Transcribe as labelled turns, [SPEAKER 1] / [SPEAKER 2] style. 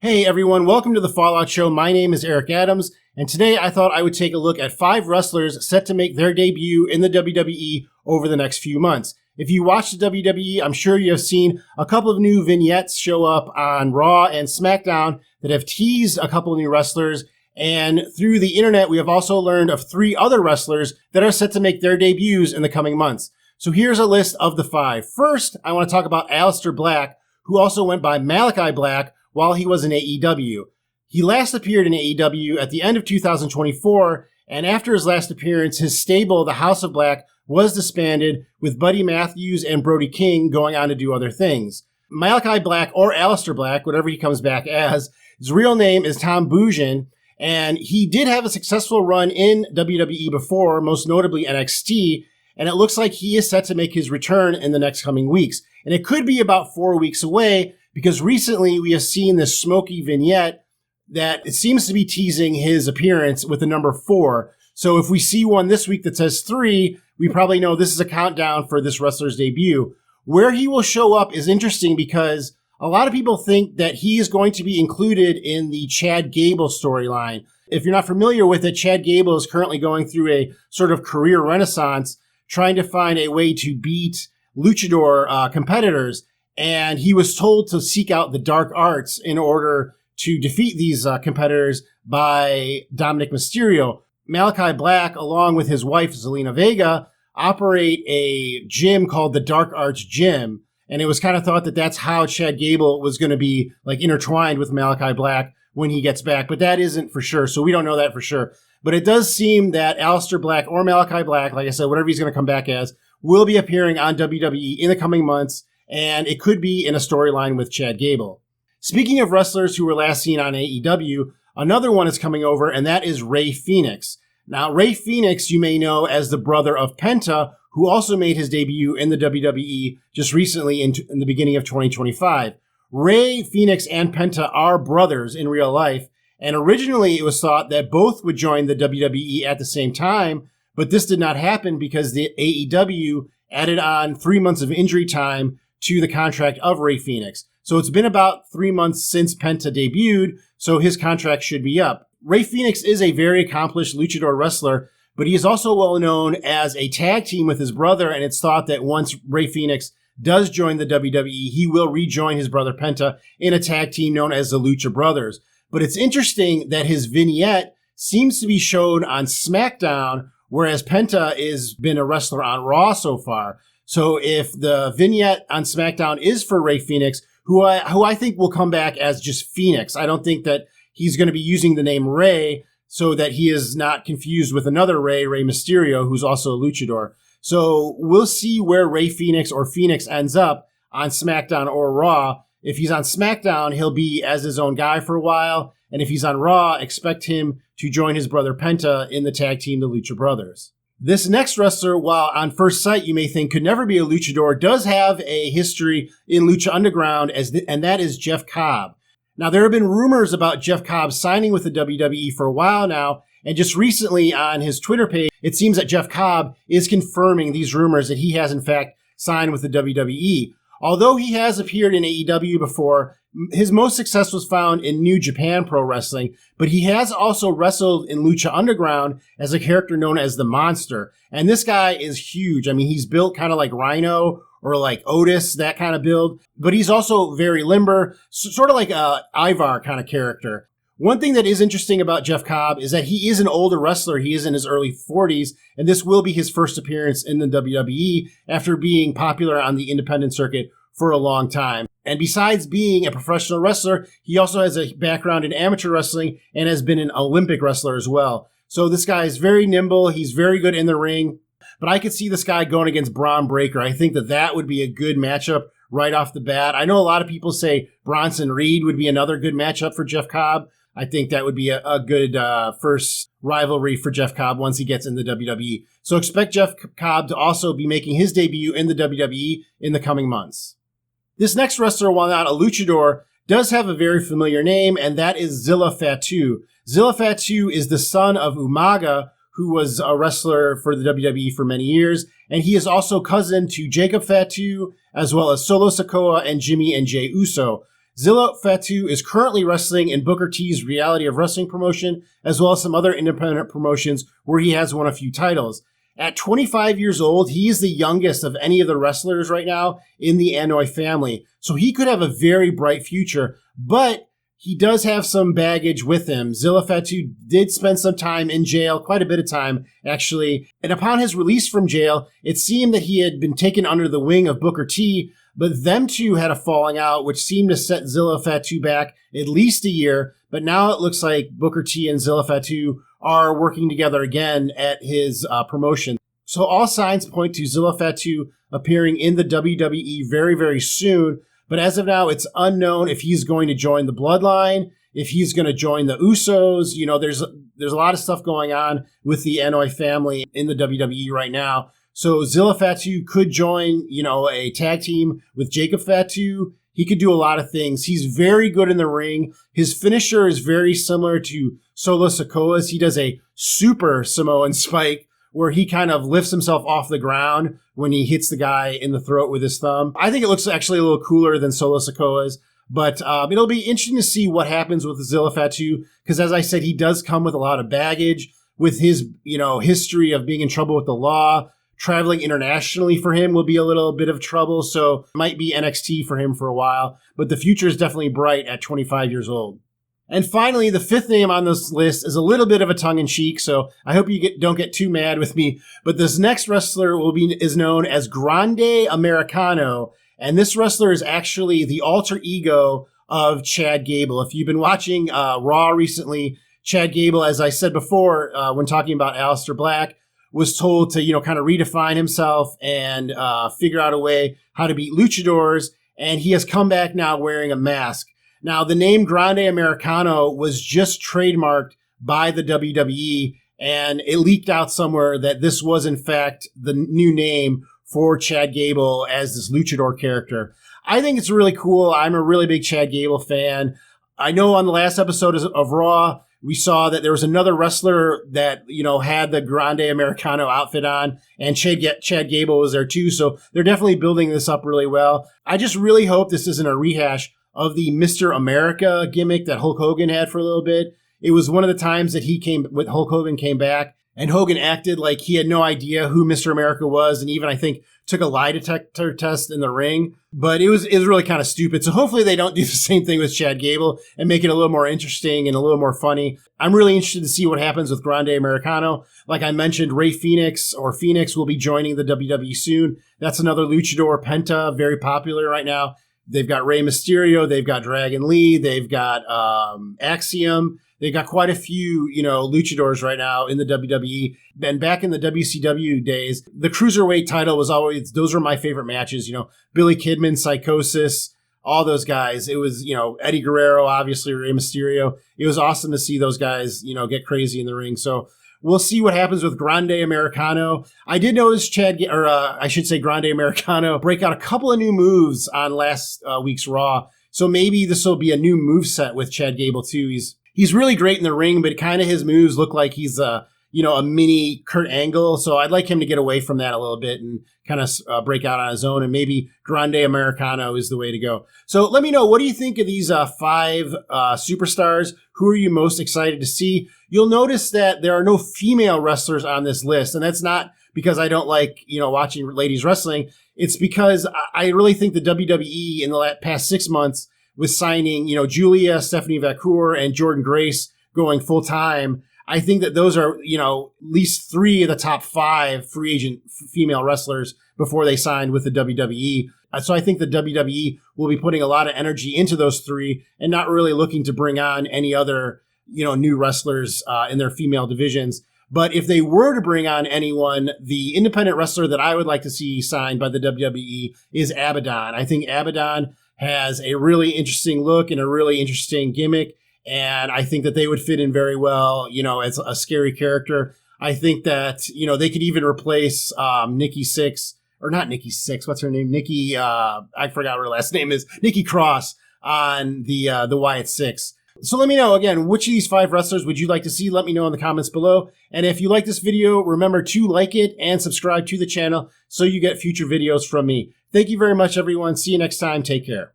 [SPEAKER 1] Hey everyone, welcome to the Fallout Show. My name is Eric Adams, and today I thought I would take a look at 5 wrestlers set to make their debut in the WWE over the next few months. If you watch the WWE, I'm sure you have seen a couple of new vignettes show up on Raw and SmackDown that have teased a couple of new wrestlers, and through the internet we have also learned of 3 other wrestlers that are set to make their debuts in the coming months. So here's a list of the 5. First, I want to talk about Aleister Black, who also went by Malachi Black while he was in AEW. He last appeared in AEW at the end of 2024, and after his last appearance, his stable, the House of Black, was disbanded, with Buddy Matthews and Brody King going on to do other things. Malachi Black, or Aleister Black, whatever he comes back as, his real name is Tom Bougen, and he did have a successful run in WWE before, most notably NXT, and it looks like he is set to make his return in the next coming weeks. And it could be about 4 weeks away, because recently we have seen this smoky vignette that it seems to be teasing his appearance with the number 4. So if we see one this week that says 3, we probably know this is a countdown for this wrestler's debut. Where he will show up is interesting because a lot of people think that he is going to be included in the Chad Gable storyline. If you're not familiar with it, Chad Gable is currently going through a sort of career renaissance, trying to find a way to beat luchador competitors. And he was told to seek out the dark arts in order to defeat these competitors by Dominic Mysterio. Malachi Black, along with his wife, Zelina Vega, operate a gym called the Dark Arts Gym. And it was kind of thought that that's how Chad Gable was going to be like intertwined with Malachi Black when he gets back. But that isn't for sure. So we don't know that for sure. But it does seem that Aleister Black or Malachi Black, like I said, whatever he's going to come back as, will be appearing on WWE in the coming months. And it could be in a storyline with Chad Gable. Speaking of wrestlers who were last seen on AEW, another one is coming over, and that is Rey Fenix. Now, Rey Fenix, you may know as the brother of Penta, who also made his debut in the WWE just recently in the beginning of 2025. Rey Fenix and Penta are brothers in real life, and originally it was thought that both would join the WWE at the same time, but this did not happen because the AEW added on 3 months of injury time to the contract of Rey Fenix. So it's been about 3 months since Penta debuted, so his contract should be up. Rey Fenix is a very accomplished luchador wrestler, but he is also well known as a tag team with his brother, and it's thought that once Rey Fenix does join the WWE, he will rejoin his brother Penta in a tag team known as the Lucha Brothers. But it's interesting that his vignette seems to be shown on SmackDown, whereas Penta has been a wrestler on Raw so far. So if the vignette on SmackDown is for Rey Fenix, who I think will come back as just Phoenix, I don't think that he's going to be using the name Rey so that he is not confused with another Rey Mysterio, who's also a luchador. So we'll see where Rey Fenix or Phoenix ends up on SmackDown or Raw. If he's on SmackDown, he'll be as his own guy for a while. And if he's on Raw, expect him to join his brother Penta in the tag team, the Lucha Brothers. This next wrestler, while on first sight you may think could never be a luchador, does have a history in Lucha Underground, and that is Jeff Cobb. Now, there have been rumors about Jeff Cobb signing with the WWE for a while now, and just recently on his Twitter page, it seems that Jeff Cobb is confirming these rumors that he has in fact signed with the WWE. Although he has appeared in AEW before, his most success was found in New Japan Pro Wrestling, but he has also wrestled in Lucha Underground as a character known as the Monster. And this guy is huge. I mean, he's built kind of like Rhino or like Otis, that kind of build, but he's also very limber, sort of like a Ivar kind of character. One thing that is interesting about Jeff Cobb is that he is an older wrestler. He is in his early 40s, and this will be his first appearance in the WWE after being popular on the independent circuit for a long time. And besides being a professional wrestler, he also has a background in amateur wrestling and has been an Olympic wrestler as well. So this guy is very nimble. He's very good in the ring. But I could see this guy going against Braun Breaker. I think that that would be a good matchup right off the bat. I know a lot of people say Bronson Reed would be another good matchup for Jeff Cobb. I think that would be a good first rivalry for Jeff Cobb once he gets in the WWE. So expect Jeff Cobb to also be making his debut in the WWE in the coming months. This next wrestler, while not a luchador, does have a very familiar name, and that is Zilla Fatu. Zilla Fatu is the son of Umaga, who was a wrestler for the WWE for many years, and he is also cousin to Jacob Fatu, as well as Solo Sikoa and Jimmy and Jey Uso. Zilla Fatu is currently wrestling in Booker T's Reality of Wrestling promotion, as well as some other independent promotions where he has won a few titles. At 25 years old, he is the youngest of any of the wrestlers right now in the Anoa'i family. So he could have a very bright future, but he does have some baggage with him. Zilla Fatu did spend some time in jail, quite a bit of time, actually. And upon his release from jail, it seemed that he had been taken under the wing of Booker T, but them two had a falling out, which seemed to set Zilla Fatu back at least a year. But now it looks like Booker T and Zilla Fatu are working together again at his promotion. So all signs point to Zilla Fatu appearing in the WWE very, very soon. But as of now, it's unknown if he's going to join the Bloodline, if he's going to join the Usos. You know, there's a lot of stuff going on with the Anoa'i family in the WWE right now. So Zilla Fatu could join, you know, a tag team with Jacob Fatu. He could do a lot of things. He's very good in the ring. His finisher is very similar to Solo Sikoa's. He does a super Samoan spike where he kind of lifts himself off the ground when he hits the guy in the throat with his thumb. I think it looks actually a little cooler than Solo Sikoa's, but it'll be interesting to see what happens with Zilla Fatu, because as I said, he does come with a lot of baggage with his, you know, history of being in trouble with the law. Traveling internationally for him will be a little bit of trouble, so it might be NXT for him for a while, but the future is definitely bright at 25 years old. And finally, the fifth name on this list is a little bit of a tongue-in-cheek, so I hope you don't get too mad with me. But this next wrestler is known as Grande Americano, and this wrestler is actually the alter ego of Chad Gable. If you've been watching Raw recently, Chad Gable, as I said before when talking about Aleister Black, was told to, you know, kind of redefine himself and figure out a way how to beat luchadors, and he has come back now wearing a mask. Now, the name Grande Americano was just trademarked by the WWE, and it leaked out somewhere that this was, in fact, the new name for Chad Gable as this luchador character. I think it's really cool. I'm a really big Chad Gable fan. I know on the last episode of Raw, we saw that there was another wrestler that, you know, had the Grande Americano outfit on, and Chad Gable was there too. So they're definitely building this up really well. I just really hope this isn't a rehash of the Mr. America gimmick that Hulk Hogan had for a little bit. It was one of the times that Hulk Hogan came back, and Hogan acted like he had no idea who Mr. America was, and even, I think, took a lie detector test in the ring. But it was really kind of stupid. So hopefully they don't do the same thing with Chad Gable and make it a little more interesting and a little more funny. I'm really interested to see what happens with Grande Americano. Like I mentioned, Rey Fenix will be joining the WWE soon. That's another luchador, Penta, very popular right now. They've got Rey Mysterio, they've got Dragon Lee, they've got Axiom. They've got quite a few, you know, luchadors right now in the WWE. And back in the WCW days, the Cruiserweight title was always, those were my favorite matches. You know, Billy Kidman, Psychosis, all those guys. It was, you know, Eddie Guerrero, obviously, Rey Mysterio. It was awesome to see those guys, you know, get crazy in the ring. So we'll see what happens with Grande Americano. I did notice Grande Americano break out a couple of new moves on last week's Raw. So maybe this will be a new moveset with Chad Gable too. He's really great in the ring, but kind of his moves look like he's a mini Kurt Angle. So I'd like him to get away from that a little bit and kind of break out on his own. And maybe Grande Americano is the way to go. So let me know, what do you think of these 5 superstars? Who are you most excited to see? You'll notice that there are no female wrestlers on this list. And that's not because I don't like, you know, watching ladies wrestling. It's because I really think the WWE in the past 6 months with signing, you know, Giulia, Stephanie Vacour, and Jordan Grace going full time. I think that those are, you know, at least 3 of the top 5 free agent female wrestlers before they signed with the WWE. So I think the WWE will be putting a lot of energy into those 3 and not really looking to bring on any other, you know, new wrestlers in their female divisions. But if they were to bring on anyone, the independent wrestler that I would like to see signed by the WWE is Abaddon. I think Abaddon has a really interesting look and a really interesting gimmick. And I think that they would fit in very well, you know, as a scary character. I think that, you know, they could even replace Nikki Sixx, or not Nikki Sixx, what's her name? Nikki, I forgot what her last name is, Nikki Cross on the Wyatt Six. So let me know, again, which of these 5 wrestlers would you like to see? Let me know in the comments below. And if you like this video, remember to like it and subscribe to the channel so you get future videos from me. Thank you very much, everyone. See you next time. Take care.